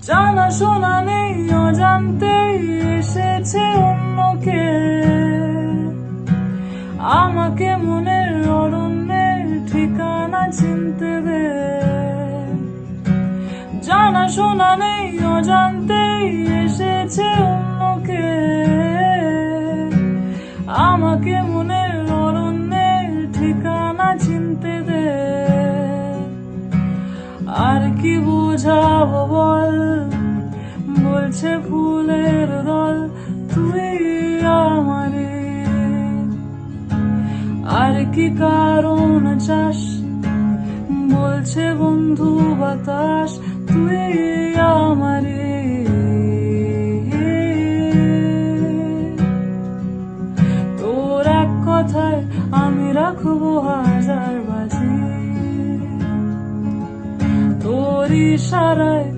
জানা শোনা নেই অজান্তেই এসেছে অন্যকে আমাকে মনের অরণ্যের ঠিকানা চিনতে দে। জানা শোনা নেই অজান্তেই এসেছে অন্যকে আমাকে মনের অরণ্যের ঠিকানা চিনতে দে। আর কি বোঝাবো বল, বলছে ফুলের দল তুই আমারে। আর কি কারণ চাস, বলছে বন্ধু বাতাস তুই আমারে। তোর এক কথায় আমি রাখবো হাজার বাজি, তোর ইশারায়